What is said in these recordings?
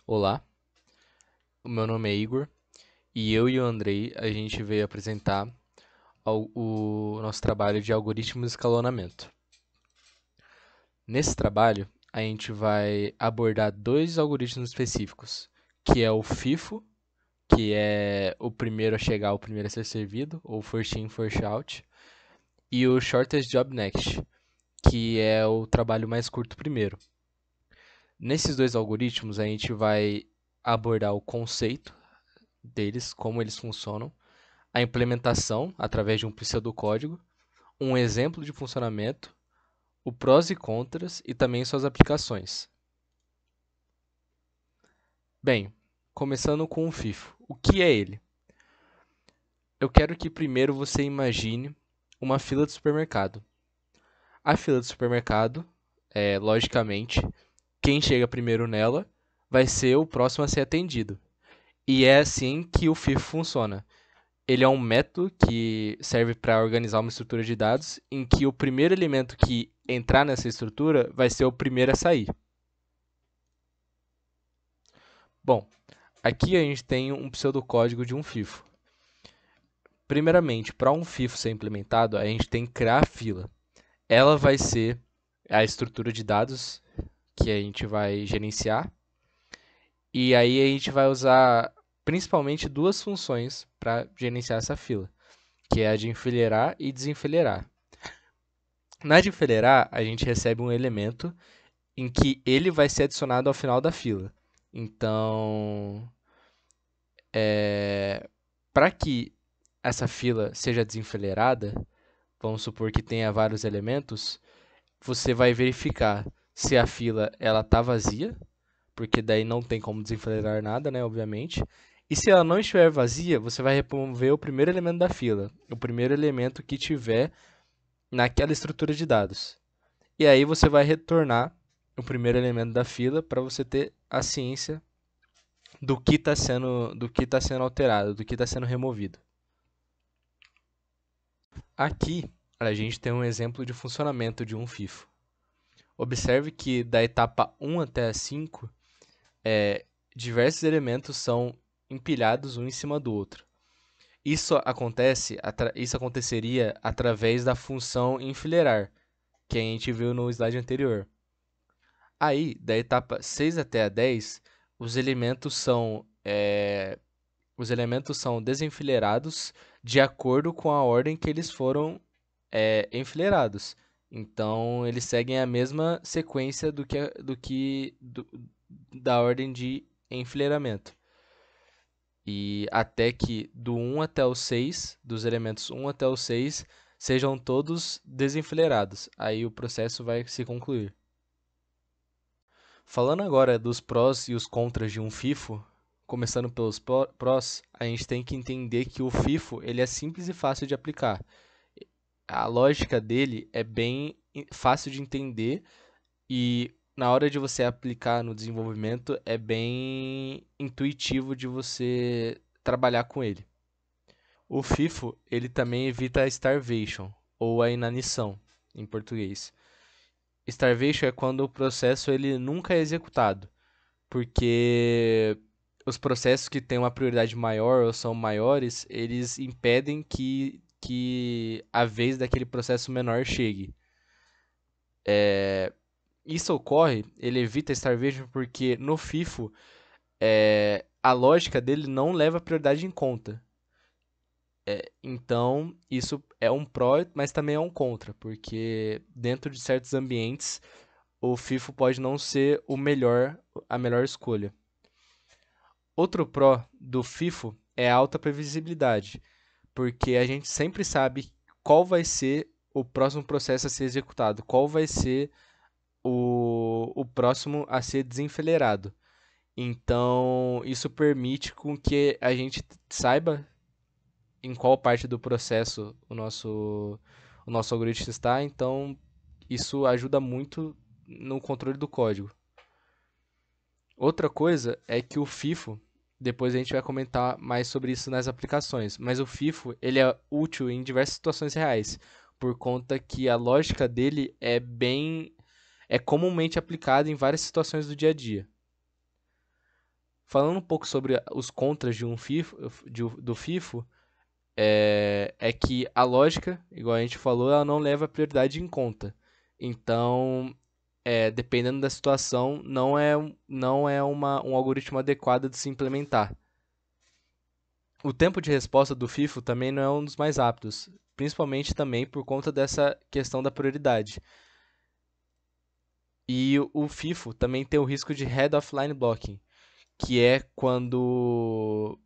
Olá, o meu nome é Igor e eu e o Andrei a gente veio apresentar o nosso trabalho de algoritmos de escalonamento. Nesse trabalho, a gente vai abordar dois algoritmos específicos, que é o FIFO, que é o primeiro a chegar, o primeiro a ser servido, ou First In, First Out, e o Shortest Job Next, que é o trabalho mais curto primeiro. Nesses dois algoritmos, a gente vai abordar o conceito deles, como eles funcionam, a implementação através de um pseudocódigo, um exemplo de funcionamento, o prós e contras e também suas aplicações. Bem, começando com o FIFO. O que é ele? Eu quero que primeiro você imagine uma fila de supermercado. A fila de supermercado, logicamente, quem chega primeiro nela vai ser o próximo a ser atendido. E é assim que o FIFO funciona. Ele é um método que serve para organizar uma estrutura de dados em que o primeiro elemento que entrar nessa estrutura vai ser o primeiro a sair. Bom, aqui a gente tem um pseudocódigo de um FIFO. Primeiramente, para um FIFO ser implementado, a gente tem que criar a fila. Ela vai ser a estrutura de dados que a gente vai gerenciar. E aí a gente vai usar principalmente duas funções para gerenciar essa fila, que é a de enfileirar e desenfileirar. Na de enfileirar, a gente recebe um elemento em que ele vai ser adicionado ao final da fila. Então, para que essa fila seja desenfileirada, vamos supor que tenha vários elementos, você vai verificar se a fila ela está vazia, porque daí não tem como desenfileirar nada, né, obviamente. E se ela não estiver vazia, você vai remover o primeiro elemento da fila, o primeiro elemento que tiver naquela estrutura de dados. E aí você vai retornar o primeiro elemento da fila para você ter a ciência do que está sendo alterado, do que está sendo removido. Aqui a gente tem um exemplo de funcionamento de um FIFO. Observe que da etapa 1 até a 5, diversos elementos são empilhados um em cima do outro. Isso aconteceria através da função enfileirar, que a gente viu no slide anterior. Aí, da etapa 6 até a 10, os elementos são, os elementos são desenfileirados de acordo com a ordem que eles foram enfileirados. Então, eles seguem a mesma sequência da ordem de enfileiramento. E até que do 1 até o 6, dos elementos 1 até o 6, sejam todos desenfileirados. Aí o processo vai se concluir. Falando agora dos prós e os contras de um FIFO, começando pelos prós, a gente tem que entender que o FIFO ele é simples e fácil de aplicar. A lógica dele é bem fácil de entender e na hora de você aplicar no desenvolvimento é bem intuitivo de você trabalhar com ele. O FIFO ele também evita a starvation ou a inanição em português. Starvation é quando o processo ele nunca é executado, porque os processos que têm uma prioridade maior ou são maiores, eles impedem que a vez daquele processo menor chegue. Isso ocorre, ele evita Starvation porque no FIFO a lógica dele não leva a prioridade em conta. Então, isso é um pró, mas também é um contra, porque dentro de certos ambientes o FIFO pode não ser a melhor escolha. Outro pró do FIFO é a alta previsibilidade, porque a gente sempre sabe qual vai ser o próximo processo a ser executado, qual vai ser o próximo a ser desenfileirado. Então, isso permite com que a gente saiba em qual parte do processo o nosso algoritmo está, então isso ajuda muito no controle do código. Outra coisa é que o FIFO, depois a gente vai comentar mais sobre isso nas aplicações, mas o FIFO ele é útil em diversas situações reais, por conta que a lógica dele é comumente aplicada em várias situações do dia a dia. Falando um pouco sobre os contras de um FIFO, do FIFO, é que a lógica, igual a gente falou, ela não leva a prioridade em conta. Então, dependendo da situação, não é um algoritmo adequado de se implementar. O tempo de resposta do FIFO também não é um dos mais rápidos, principalmente também por conta dessa questão da prioridade. E o FIFO também tem o risco de head offline blocking, que é quando...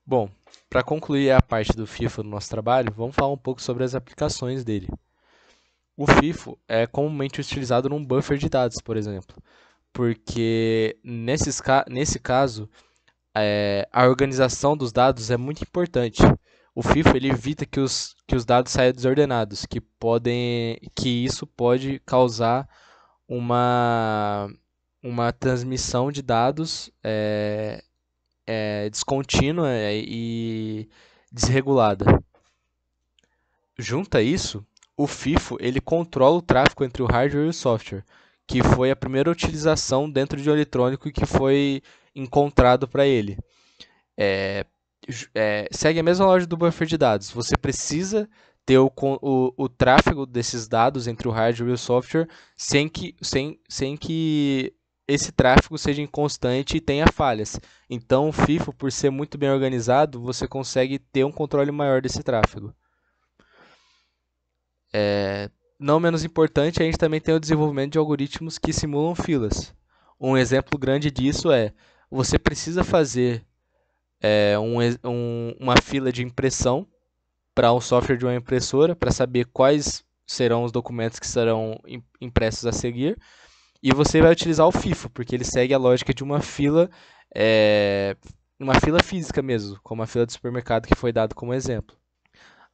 Bom, para concluir a parte do FIFO no nosso trabalho, vamos falar um pouco sobre as aplicações dele. O FIFO é comumente utilizado num buffer de dados, por exemplo, porque nesse caso a organização dos dados é muito importante. O FIFO ele evita que os dados saiam desordenados, que isso pode causar uma transmissão de dados descontínua e desregulada. Junto a isso, o FIFO ele controla o tráfego entre o hardware e o software, que foi a primeira utilização dentro de um eletrônico que foi encontrado para ele. Segue a mesma lógica do buffer de dados. Você precisa ter o tráfego desses dados entre o hardware e o software sem que esse tráfego seja inconstante e tenha falhas. Então, o FIFO, por ser muito bem organizado, você consegue ter um controle maior desse tráfego. Não menos importante, a gente também tem o desenvolvimento de algoritmos que simulam filas. Um exemplo grande disso você precisa fazer uma fila de impressão para um software de uma impressora para saber quais serão os documentos que serão impressos a seguir. E você vai utilizar o FIFO, porque ele segue a lógica de uma fila física mesmo, como a fila do supermercado que foi dado como exemplo.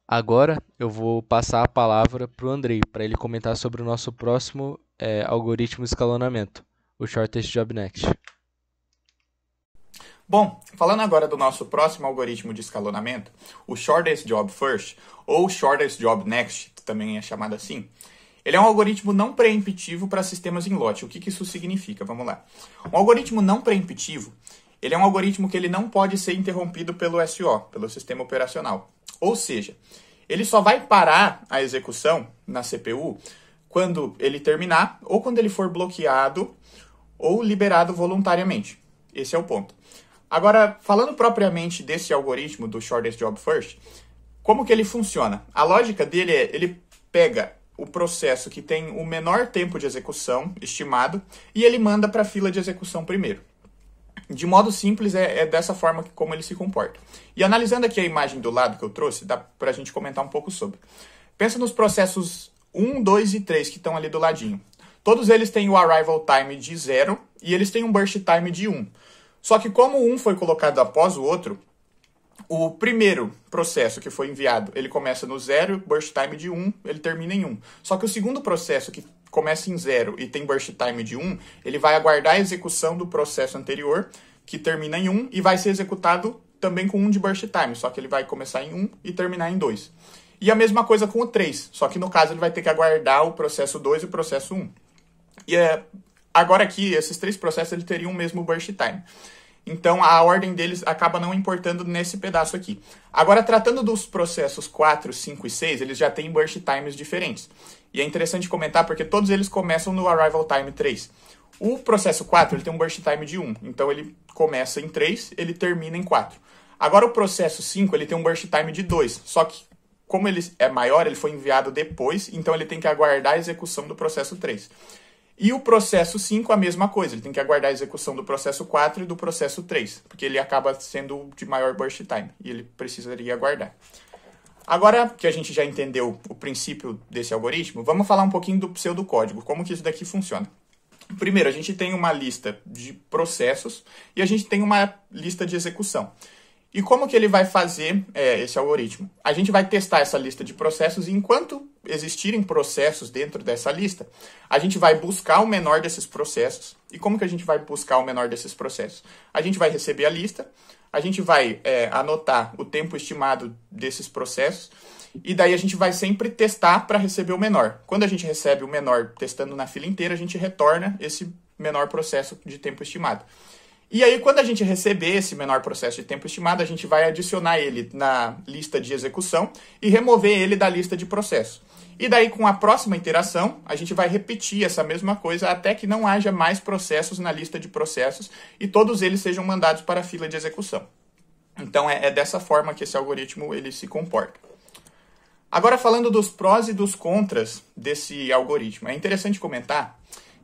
Agora eu vou passar a palavra para o Andrei, para ele comentar sobre o nosso próximo algoritmo de escalonamento, o Shortest Job Next. Bom, falando agora do nosso próximo algoritmo de escalonamento, o Shortest Job First, ou Shortest Job Next, que também é chamado assim, ele é um algoritmo não preemptivo para sistemas em lote. O que isso significa? Vamos lá. Um algoritmo não preemptivo, ele é um algoritmo que ele não pode ser interrompido pelo SO, pelo sistema operacional. Ou seja, ele só vai parar a execução na CPU quando ele terminar, ou quando ele for bloqueado ou liberado voluntariamente. Esse é o ponto. Agora, falando propriamente desse algoritmo do Shortest Job First, como que ele funciona? A lógica dele ele pega o processo que tem o menor tempo de execução estimado e ele manda para a fila de execução primeiro. De modo simples, é dessa forma como ele se comporta. E analisando aqui a imagem do lado que eu trouxe, dá para a gente comentar um pouco sobre. Pensa nos processos 1, 2 e 3 que estão ali do ladinho. Todos eles têm o arrival time de 0 e eles têm um burst time de 1. Só que como um foi colocado após o outro, o primeiro processo que foi enviado, ele começa no 0, burst time de 1, ele termina em 1. Só que o segundo processo, que começa em 0 e tem burst time de 1, ele vai aguardar a execução do processo anterior, que termina em 1, e vai ser executado também com 1 de burst time, só que ele vai começar em 1 e terminar em 2. E a mesma coisa com o 3, só que no caso ele vai ter que aguardar o processo 2 e o processo 1. E agora aqui, esses três processos eles teriam o mesmo burst time. Então, a ordem deles acaba não importando nesse pedaço aqui. Agora, tratando dos processos 4, 5 e 6, eles já têm burst times diferentes. E é interessante comentar porque todos eles começam no arrival time 3. O processo 4 ele tem um burst time de 1. Então, ele começa em 3, ele termina em 4. Agora, o processo 5 ele tem um burst time de 2. Só que, como ele é maior, ele foi enviado depois, então ele tem que aguardar a execução do processo 3. E o processo 5, a mesma coisa. Ele tem que aguardar a execução do processo 4 e do processo 3, porque ele acaba sendo de maior burst time, e ele precisaria aguardar. Agora que a gente já entendeu o princípio desse algoritmo, vamos falar um pouquinho do pseudocódigo, como que isso daqui funciona. Primeiro, a gente tem uma lista de processos e a gente tem uma lista de execução. E como que ele vai fazer esse algoritmo? A gente vai testar essa lista de processos e enquanto existirem processos dentro dessa lista, a gente vai buscar o menor desses processos. E como que a gente vai buscar o menor desses processos? A gente vai receber a lista, a gente vai anotar o tempo estimado desses processos e daí a gente vai sempre testar para receber o menor. Quando a gente recebe o menor testando na fila inteira, a gente retorna esse menor processo de tempo estimado. E aí, quando a gente receber esse menor processo de tempo estimado, a gente vai adicionar ele na lista de execução e remover ele da lista de processo. E daí, com a próxima iteração, a gente vai repetir essa mesma coisa até que não haja mais processos na lista de processos e todos eles sejam mandados para a fila de execução. Então, é dessa forma que esse algoritmo ele se comporta. Agora, falando dos prós e dos contras desse algoritmo, é interessante comentar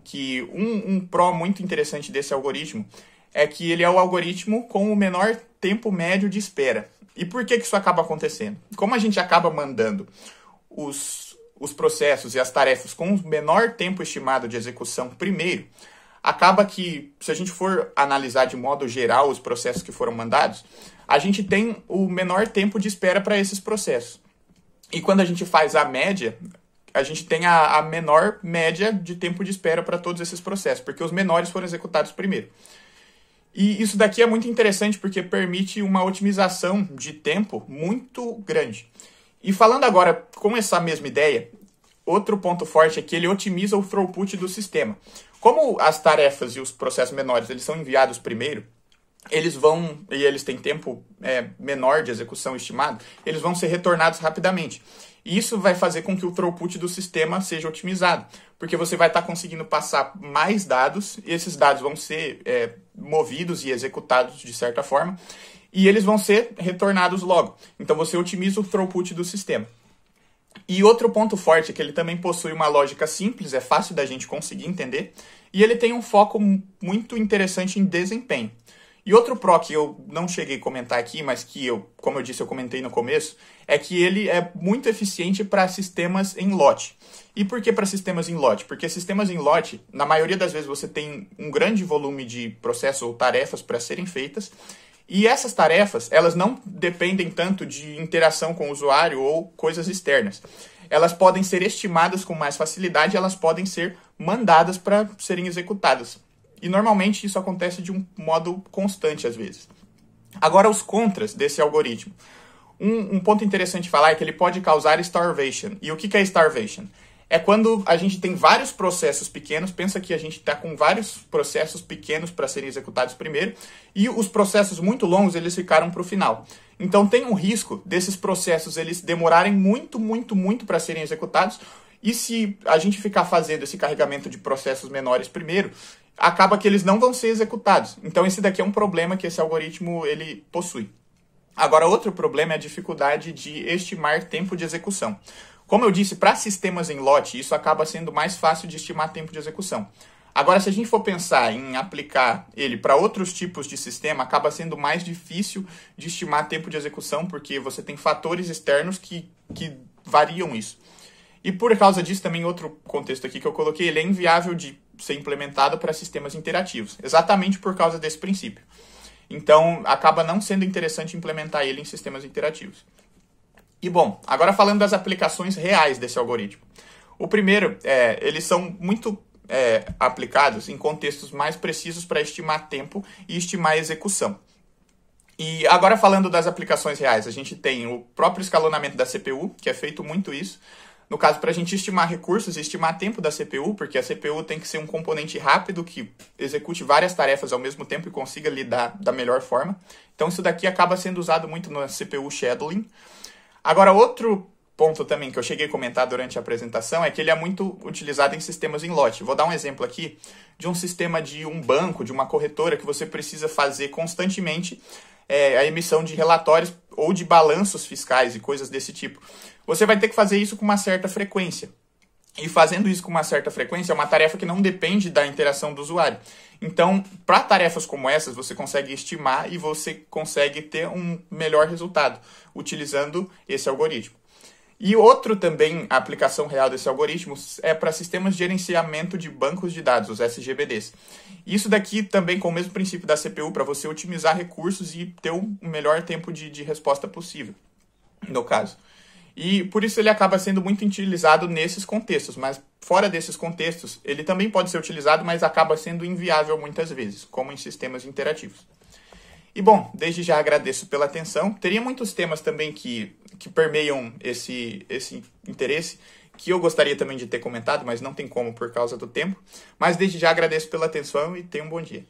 que um pró muito interessante desse algoritmo é que ele é o algoritmo com o menor tempo médio de espera. E por que isso acaba acontecendo? Como a gente acaba mandando os processos e as tarefas com o menor tempo estimado de execução primeiro, acaba que, se a gente for analisar de modo geral os processos que foram mandados, a gente tem o menor tempo de espera para esses processos. E quando a gente faz a média, a gente tem a menor média de tempo de espera para todos esses processos, porque os menores foram executados primeiro. E isso daqui é muito interessante porque permite uma otimização de tempo muito grande. E falando agora com essa mesma ideia, outro ponto forte é que ele otimiza o throughput do sistema. Como as tarefas e os processos menores eles são enviados primeiro, eles têm tempo menor de execução estimado, eles vão ser retornados rapidamente. E isso vai fazer com que o throughput do sistema seja otimizado, porque você vai estar conseguindo passar mais dados, e esses dados vão ser movidos e executados de certa forma, e eles vão ser retornados logo. Então você otimiza o throughput do sistema. E outro ponto forte é que ele também possui uma lógica simples, é fácil da gente conseguir entender, e ele tem um foco muito interessante em desempenho. E outro pró que eu não cheguei a comentar aqui, mas que como eu disse, eu comentei no começo, é que ele é muito eficiente para sistemas em lote. E por que para sistemas em lote? Porque sistemas em lote, na maioria das vezes, você tem um grande volume de processos ou tarefas para serem feitas, e essas tarefas, elas não dependem tanto de interação com o usuário ou coisas externas. Elas podem ser estimadas com mais facilidade, elas podem ser mandadas para serem executadas. E normalmente isso acontece de um modo constante às vezes. Agora os contras desse algoritmo. Um ponto interessante de falar é que ele pode causar starvation. E o que é starvation? É quando a gente tem vários processos pequenos, pensa que a gente está com vários processos pequenos para serem executados primeiro, e os processos muito longos eles ficaram para o final. Então tem um risco desses processos eles demorarem muito para serem executados, e se a gente ficar fazendo esse carregamento de processos menores primeiro, acaba que eles não vão ser executados. Então esse daqui é um problema que esse algoritmo ele possui. Agora, outro problema é a dificuldade de estimar tempo de execução. Como eu disse, para sistemas em lote, isso acaba sendo mais fácil de estimar tempo de execução. Agora, se a gente for pensar em aplicar ele para outros tipos de sistema, acaba sendo mais difícil de estimar tempo de execução, porque você tem fatores externos que variam isso. E por causa disso, também outro contexto aqui que eu coloquei, ele é inviável de ser implementado para sistemas interativos, exatamente por causa desse princípio. Então, acaba não sendo interessante implementar ele em sistemas interativos. E bom, agora falando das aplicações reais desse algoritmo. O primeiro, eles são muito aplicados em contextos mais precisos para estimar tempo e estimar execução. E agora falando das aplicações reais, a gente tem o próprio escalonamento da CPU, que é feito muito isso. No caso, para a gente estimar recursos e estimar tempo da CPU, porque a CPU tem que ser um componente rápido que execute várias tarefas ao mesmo tempo e consiga lidar da melhor forma. Então isso daqui acaba sendo usado muito no CPU Shadowing. Agora, outro ponto também que eu cheguei a comentar durante a apresentação é que ele é muito utilizado em sistemas em lote. Vou dar um exemplo aqui de um sistema de um banco, de uma corretora, que você precisa fazer constantemente a emissão de relatórios ou de balanços fiscais e coisas desse tipo. Você vai ter que fazer isso com uma certa frequência. E fazendo isso com uma certa frequência é uma tarefa que não depende da interação do usuário. Então, para tarefas como essas, você consegue estimar e você consegue ter um melhor resultado utilizando esse algoritmo. E outro também, a aplicação real desse algoritmo é para sistemas de gerenciamento de bancos de dados, os SGBDs. Isso daqui também com o mesmo princípio da CPU, para você otimizar recursos e ter um melhor tempo de resposta possível, no caso. E por isso ele acaba sendo muito utilizado nesses contextos, mas fora desses contextos, ele também pode ser utilizado, mas acaba sendo inviável muitas vezes, como em sistemas interativos. E bom, desde já agradeço pela atenção. Teria muitos temas também que permeiam esse interesse, que eu gostaria também de ter comentado, mas não tem como por causa do tempo. Mas desde já agradeço pela atenção e tenha um bom dia.